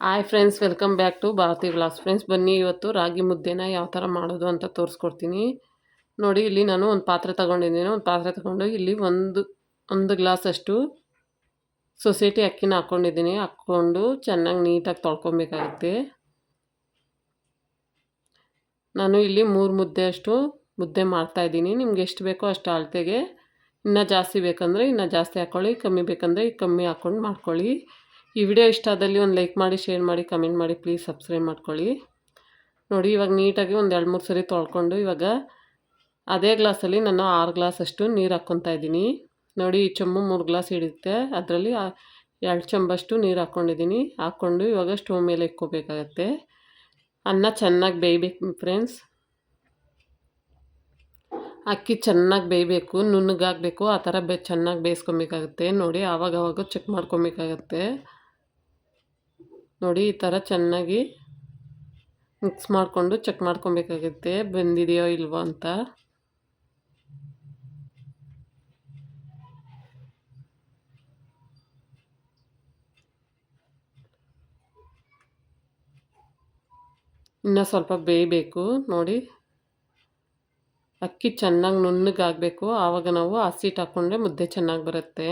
Hi friends, welcome back to Bharathi vlogs. Friends, ಬನ್ನಿ ಇವತ್ತು ರಾಗಿ ಮುದ್ದೆನ ಯಾವ ಥರ ಮಾಡೋದು ಅಂತ ತೋರಿಸ್ಕೊಡ್ತೀನಿ. ನೋಡಿ, ಇಲ್ಲಿ ನಾನು ಒಂದು ಪಾತ್ರೆ ತೊಗೊಂಡಿದ್ದೀನಿ. ಒಂದು ಪಾತ್ರೆ ತೊಗೊಂಡು ಇಲ್ಲಿ ಒಂದು ಗ್ಲಾಸಷ್ಟು ಸೊಸೈಟಿ ಅಕ್ಕಿನ ಹಾಕ್ಕೊಂಡಿದ್ದೀನಿ. ಹಾಕ್ಕೊಂಡು ಚೆನ್ನಾಗಿ ನೀಟಾಗಿ ತೊಳ್ಕೊಬೇಕಾಗುತ್ತೆ. ನಾನು ಇಲ್ಲಿ 3 ಮುದ್ದೆಯಷ್ಟು ಮುದ್ದೆ ಮಾಡ್ತಾಯಿದ್ದೀನಿ. ನಿಮ್ಗೆ ಎಷ್ಟು ಬೇಕೋ ಅಷ್ಟು ಅಳತೆಗೆ. ಇನ್ನೂ ಜಾಸ್ತಿ ಬೇಕಂದರೆ ಇನ್ನೂ ಜಾಸ್ತಿ ಹಾಕ್ಕೊಳ್ಳಿ, ಕಮ್ಮಿ ಬೇಕಂದರೆ ಕಮ್ಮಿ ಹಾಕ್ಕೊಂಡು ಮಾಡ್ಕೊಳ್ಳಿ. ಈ ವಿಡಿಯೋ ಇಷ್ಟ ಆದಲ್ಲಿ ಒಂದು ಲೈಕ್ ಮಾಡಿ, ಶೇರ್ ಮಾಡಿ, ಕಮೆಂಟ್ ಮಾಡಿ, ಪ್ಲೀಸ್ ಸಬ್ಸ್ಕ್ರೈಬ್ ಮಾಡ್ಕೊಳ್ಳಿ. ನೋಡಿ, ಇವಾಗ ನೀಟಾಗಿ ಒಂದು 2-3 ಸರಿ ತೊಳ್ಕೊಂಡು ಇವಾಗ ಅದೇ ಗ್ಲಾಸಲ್ಲಿ ನಾನು 6 ಗ್ಲಾಸಷ್ಟು ನೀರು ಹಾಕ್ಕೊತಾ ಇದ್ದೀನಿ. ನೋಡಿ, ಈ ಚೊಂಬು 3 ಗ್ಲಾಸ್ ಹಿಡಿಯುತ್ತೆ, ಅದರಲ್ಲಿ 2 ಚೊಂಬಷ್ಟು ನೀರು ಹಾಕ್ಕೊಂಡಿದ್ದೀನಿ. ಹಾಕ್ಕೊಂಡು ಇವಾಗ ಸ್ಟವ್ ಮೇಲೆ ಇಕ್ಕೋಬೇಕಾಗತ್ತೆ. ಅನ್ನ ಚೆನ್ನಾಗಿ ಬೇಯಬೇಕು ಫ್ರೆಂಡ್ಸ್. ಅಕ್ಕಿ ಚೆನ್ನಾಗಿ ಬೇಯಬೇಕು, ನುಣ್ಣಗಾಗಬೇಕು. ಆ ಥರ ಚೆನ್ನಾಗಿ ಬೇಯಿಸ್ಕೊಬೇಕಾಗತ್ತೆ. ನೋಡಿ, ಆವಾಗವಾಗ ಚೆಕ್ ಮಾಡ್ಕೊಬೇಕಾಗತ್ತೆ. ನೋಡಿ, ಈ ಥರ ಚೆನ್ನಾಗಿ ಮಿಕ್ಸ್ ಮಾಡಿಕೊಂಡು ಚೆಕ್ ಮಾಡ್ಕೊಬೇಕಾಗುತ್ತೆ ಬೆಂದಿದೆಯೋ ಇಲ್ವೋ ಅಂತ. ಇನ್ನೂ ಸ್ವಲ್ಪ ಬೇಯಬೇಕು. ನೋಡಿ, ಅಕ್ಕಿ ಚೆನ್ನಾಗಿ ನುಣ್ಣಗಾಗಬೇಕು. ಆವಾಗ ನಾವು ಹಸಿಟ್ಟು ಹಾಕ್ಕೊಂಡ್ರೆ ಮುದ್ದೆ ಚೆನ್ನಾಗಿ ಬರುತ್ತೆ.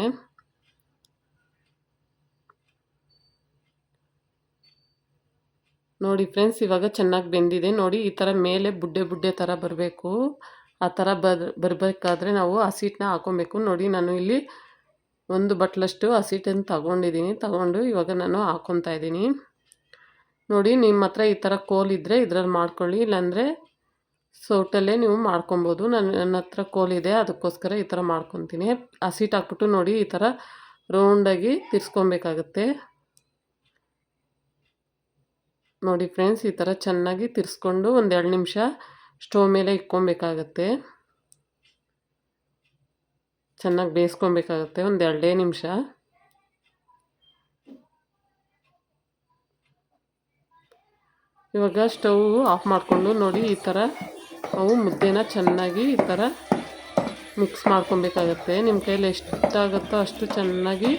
ನೋಡಿ ಫ್ರೆಂಡ್ಸ್, ಇವಾಗ ಚೆನ್ನಾಗಿ ಬೆಂದಿದೆ. ನೋಡಿ, ಈ ಥರ ಮೇಲೆ ಬುಡ್ಡೆ ಥರ ಬರಬೇಕು. ಆ ಥರ ಬರಬೇಕಾದ್ರೆ ನಾವು ಹಸಿಟ್ಟನ್ನ ಹಾಕ್ಕೊಬೇಕು. ನೋಡಿ, ನಾನು ಇಲ್ಲಿ 1 ಬಟ್ಲಷ್ಟು ಹಸಿಟ್ಟನ್ನು ತಗೊಂಡು ಇವಾಗ ನಾನು ಹಾಕ್ಕೊತಾ ಇದ್ದೀನಿ. ನೋಡಿ, ನಿಮ್ಮ ಹತ್ರ ಈ ಥರ ಕೋಲಿದ್ದರೆ ಇದ್ರಲ್ಲಿ ಮಾಡ್ಕೊಳ್ಳಿ, ಇಲ್ಲಾಂದರೆ ಸೌಟಲ್ಲೇ ನೀವು ಮಾಡ್ಕೊಬೋದು. ನನ್ನ ಹತ್ರ ಕೋಲಿದೆ, ಅದಕ್ಕೋಸ್ಕರ ಈ ಥರ ಮಾಡ್ಕೊತೀನಿ. ಹಸಿಟ್ಟು ಹಾಕ್ಬಿಟ್ಟು ನೋಡಿ, ಈ ಥರ ರೌಂಡಾಗಿ ತಿರ್ಸ್ಕೊಬೇಕಾಗತ್ತೆ. ನೋಡಿ ಫ್ರೆಂಡ್ಸ್, ಈ ಥರ ಚೆನ್ನಾಗಿ ತಿರ್ಸ್ಕೊಂಡು 1-2 ನಿಮಿಷ ಸ್ಟವ್ ಮೇಲೆ ಇಕ್ಕೊಬೇಕಾಗತ್ತೆ. ಚೆನ್ನಾಗಿ ಬೇಯಿಸ್ಕೊಬೇಕಾಗತ್ತೆ 1-2 ನಿಮಿಷ. ಇವಾಗ ಸ್ಟವ್ ಆಫ್ ಮಾಡಿಕೊಂಡು ನೋಡಿ, ಈ ಥರ ನಾವು ಮುದ್ದೆನ ಚೆನ್ನಾಗಿ ಈ ಥರ ಮಿಕ್ಸ್ ಮಾಡ್ಕೊಬೇಕಾಗತ್ತೆ. ನಿಮ್ಮ ಕೈಯಲ್ಲಿ ಎಷ್ಟಾಗುತ್ತೋ ಅಷ್ಟು ಚೆನ್ನಾಗಿ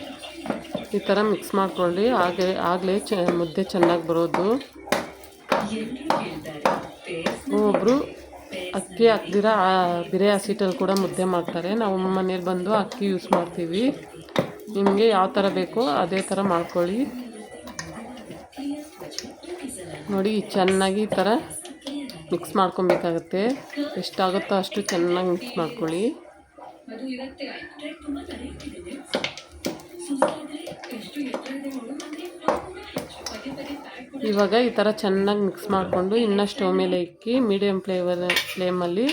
ಈ ಥರ ಮಿಕ್ಸ್ ಮಾಡ್ಕೊಳ್ಳಿ. ಆಗಲೇ ಮುದ್ದೆ ಚೆನ್ನಾಗಿ ಬರೋದು. ಒಬ್ಬರು ಅಕ್ಕಿ ಹಾಕ್ದಿರ ಬೇರೆ ಹಸಿಟ್ಟಲ್ಲಿ ಕೂಡ ಮುದ್ದೆ ಮಾಡ್ತಾರೆ. ನಾವು ಮನೇಲಿ ಬಂದು ಅಕ್ಕಿ ಯೂಸ್ ಮಾಡ್ತೀವಿ. ನಿಮಗೆ ಯಾವ ಥರ ಬೇಕೋ ಅದೇ ಥರ ಮಾಡ್ಕೊಳ್ಳಿ. ನೋಡಿ, ಚೆನ್ನಾಗಿ ಈ ಥರ ಮಿಕ್ಸ್ ಮಾಡ್ಕೊಬೇಕಾಗತ್ತೆ. ಎಷ್ಟಾಗುತ್ತೋ ಅಷ್ಟು ಚೆನ್ನಾಗಿ ಮಿಕ್ಸ್ ಮಾಡ್ಕೊಳ್ಳಿ. ಇವಾಗ ಈ ಥರ ಚೆನ್ನಾಗಿ ಮಿಕ್ಸ್ ಮಾಡಿಕೊಂಡು ಇನ್ನೂ ಸ್ಟವ್ ಮೇಲೆ ಇಕ್ಕಿ ಮೀಡಿಯಮ್ ಫ್ಲೇಮಲ್ಲಿ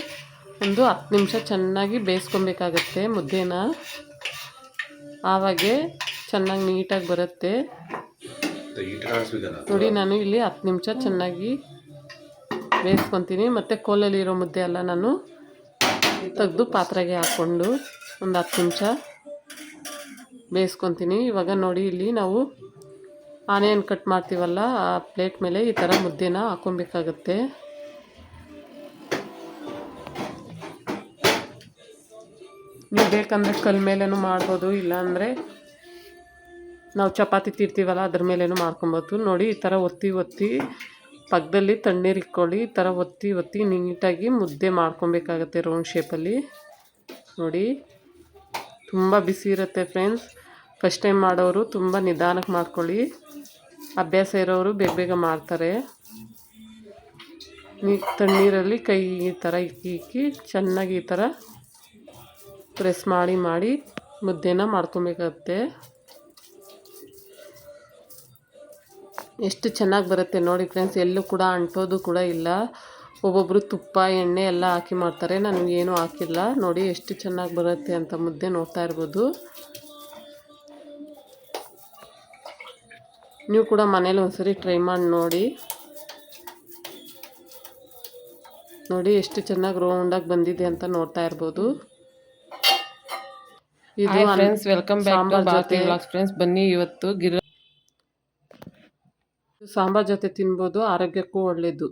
ಒಂದು 10 ನಿಮಿಷ ಚೆನ್ನಾಗಿ ಬೇಯಿಸ್ಕೊಬೇಕಾಗತ್ತೆ ಮುದ್ದೆನ. ಆವಾಗೆ ಚೆನ್ನಾಗಿ ನೀಟಾಗಿ ಬರುತ್ತೆ. ನೋಡಿ, ನಾನು ಇಲ್ಲಿ 10 ನಿಮಿಷ ಚೆನ್ನಾಗಿ ಬೇಯಿಸ್ಕೊತೀನಿ. ಮತ್ತು ಕೋಲಲ್ಲಿರೋ ಮುದ್ದೆ ಎಲ್ಲ ನಾನು ತೆಗೆದು ಪಾತ್ರೆಗೆ ಹಾಕ್ಕೊಂಡು ಒಂದು 10 ನಿಮಿಷ ಬೇಯಿಸ್ಕೊತೀನಿ. ಇವಾಗ ನೋಡಿ, ಇಲ್ಲಿ ನಾವು ಆನಿಯನ್ ಕಟ್ ಮಾಡ್ತೀವಲ್ಲ, ಆ ಪ್ಲೇಟ್ ಮೇಲೆ ಈ ಥರ ಮುದ್ದೆನ ಹಾಕ್ಕೊಬೇಕಾಗತ್ತೆ. ನೀವು ಬೇಕಂದರೆ ಕಲ್ ಮೇಲೂ ಮಾಡ್ಬೋದು, ಇಲ್ಲಾಂದರೆ ನಾವು ಚಪಾತಿ ತಿರ್ತೀವಲ್ಲ ಅದ್ರ ಮೇಲೇನೂ ಮಾಡ್ಕೊಬೋದು. ನೋಡಿ, ಈ ಥರ ಒತ್ತಿ ಪಕ್ಕದಲ್ಲಿ ತಣ್ಣೀರು ಇಟ್ಕೊಳ್ಳಿ. ಈ ಥರ ಒತ್ತಿ ನೀಟಾಗಿ ಮುದ್ದೆ ಮಾಡ್ಕೊಬೇಕಾಗತ್ತೆ ರೌಂಡ್ ಶೇಪಲ್ಲಿ. ನೋಡಿ, ತುಂಬ ಬಿಸಿ ಇರುತ್ತೆ ಫ್ರೆಂಡ್ಸ್. ಫಸ್ಟ್ ಟೈಮ್ ಮಾಡೋರು ತುಂಬ ನಿಧಾನಕ್ಕೆ ಮಾಡ್ಕೊಳ್ಳಿ. ಅಭ್ಯಾಸ ಇರೋರು ಬೇಗ ಮಾಡ್ತಾರೆ. ತಣ್ಣೀರಲ್ಲಿ ಕೈ ಈ ಥರ ಇಕ್ಕಿ ಚೆನ್ನಾಗಿ ಈ ಥರ ಪ್ರೆಸ್ ಮಾಡಿ ಮುದ್ದೆನ ಮಾಡ್ಕೊಬೇಕಾಗತ್ತೆ. ಎಷ್ಟು ಚೆನ್ನಾಗಿ ಬರುತ್ತೆ ನೋಡಿ ಫ್ರೆಂಡ್ಸ್. ಎಲ್ಲೂ ಕೂಡ ಅಂಟೋದು ಕೂಡ ಇಲ್ಲ. ಒಬ್ಬೊಬ್ಬರು ತುಪ್ಪ ಎಣ್ಣೆ ಎಲ್ಲ ಹಾಕಿ ಮಾಡ್ತಾರೆ, ನಾನು ಏನೂ ಹಾಕಿಲ್ಲ. ನೋಡಿ, ಎಷ್ಟು ಚೆನ್ನಾಗಿ ಬರುತ್ತೆ ಅಂತ ಮುದ್ದೆ ನೋಡ್ತಾ ಇರ್ಬೋದು. ನೀವು ಕೂಡ ಮನೇಲಿ ಒಂದ್ಸರಿ ಟ್ರೈ ಮಾಡಿ ನೋಡಿ. ನೋಡಿ, ಎಷ್ಟು ಚೆನ್ನಾಗಿ ರೌಂಡಾಗಿ ಬಂದಿದೆ ಅಂತ ನೋಡ್ತಾ ಇರ್ಬೋದು. ಇದು friends, welcome back to Bharathi vlogs. Friends, ಬನ್ನಿ ಇವತ್ತು ಸಾಂಬಾರ್ ಜೊತೆ ತಿನ್ಬೋದು, ಆರೋಗ್ಯಕ್ಕೂ ಒಳ್ಳೆಯದು.